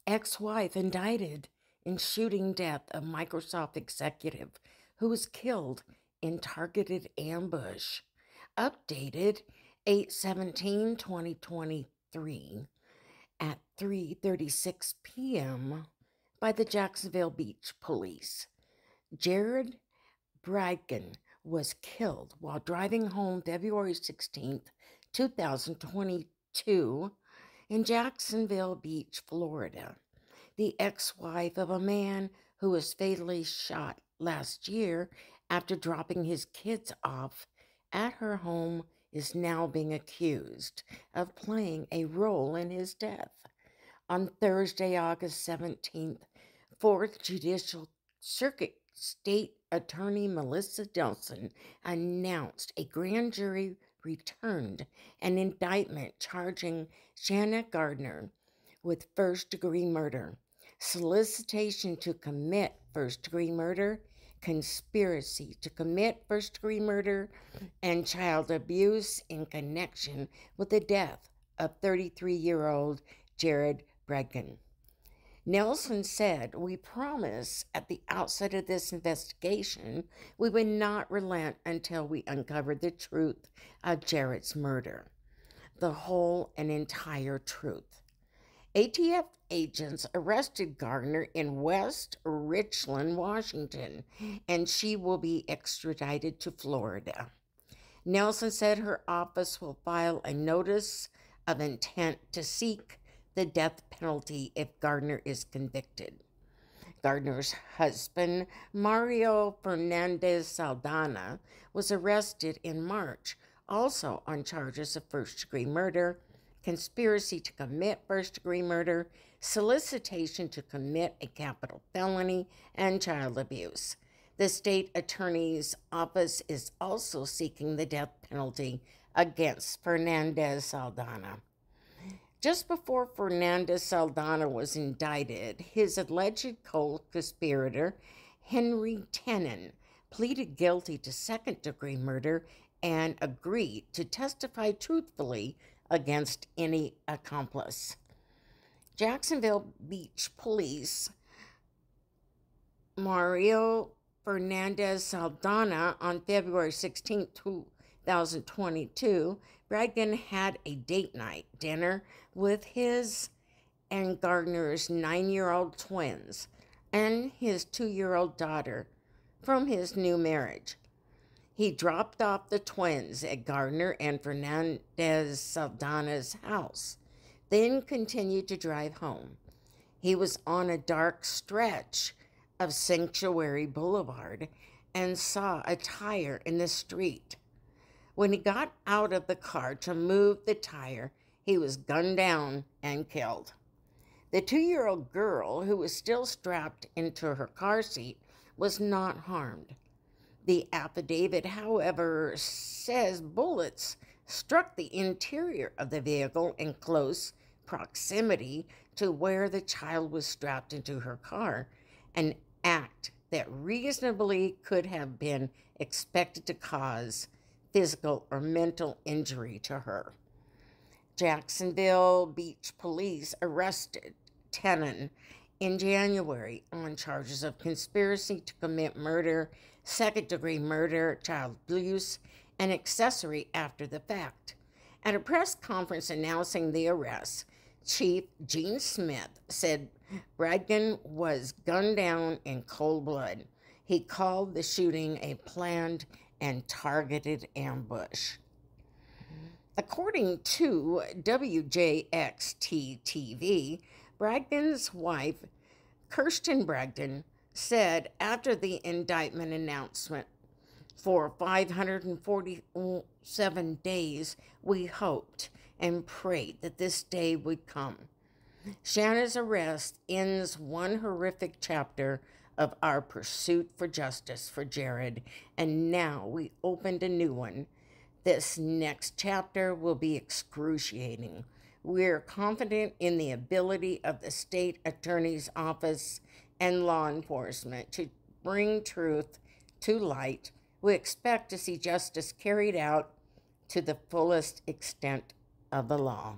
Ex-wife indicted in shooting death of Microsoft executive who was killed in targeted ambush. Updated 8/17/2023 at 3:36 p.m. by the Jacksonville Beach Police. Jared Bragdon was killed while driving home February 16th, 2022 in Jacksonville Beach, Florida. The ex-wife of a man who was fatally shot last year after dropping his kids off at her home is now being accused of playing a role in his death. On Thursday, August 17th, 4th Judicial Circuit State Attorney Melissa Delson announced a grand jury returned an indictment charging Shanna Gardner with first-degree murder, solicitation to commit first-degree murder, conspiracy to commit first-degree murder, and child abuse in connection with the death of 33-year-old Jared Bragdon. Nelson said, "We promise at the outset of this investigation we would not relent until we uncovered the truth of Jared's murder, the whole and entire truth." ATF agents arrested Gardner in West Richland, Washington, and she will be extradited to Florida. Nelson said her office will file a notice of intent to seek the death penalty if Gardner is convicted. Gardner's husband, Mario Fernandez Saldana, was arrested in March, also on charges of first-degree murder, conspiracy to commit first-degree murder, solicitation to commit a capital felony, and child abuse. The state attorney's office is also seeking the death penalty against Fernandez Saldana. Just before Fernandez Saldana was indicted, his alleged co-conspirator, Henry Tenon, pleaded guilty to second-degree murder and agreed to testify truthfully against any accomplice. Jacksonville Beach Police Mario Fernandez Saldana on February 16, 2022, Bragdon had a date night dinner with his and Gardner's 9-year-old twins and his 2-year-old daughter from his new marriage. He dropped off the twins at Gardner and Fernandez Saldana's house, then continued to drive home. He was on a dark stretch of Sanctuary Boulevard and saw a tire in the street. When he got out of the car to move the tire, he was gunned down and killed. The 2-year-old girl, who was still strapped into her car seat, was not harmed. The affidavit, however, says bullets struck the interior of the vehicle in close proximity to where the child was strapped into her car, an act that reasonably could have been expected to cause physical or mental injury to her. Jacksonville Beach Police arrested Tenon in January on charges of conspiracy to commit murder, second-degree murder, child abuse, and accessory after the fact. At a press conference announcing the arrest, Chief Gene Smith said Bragdon was gunned down in cold blood. He called the shooting a planned and targeted ambush. According to WJXT-TV, Bragdon's wife, Kirsten Bragdon, said after the indictment announcement, "For 547 days, we hoped and prayed that this day would come. Shanna's arrest ends one horrific chapter of our pursuit for justice for Jared, and now we opened a new one. This next chapter will be excruciating. We're confident in the ability of the state attorney's office and law enforcement to bring truth to light. We expect to see justice carried out to the fullest extent of the law."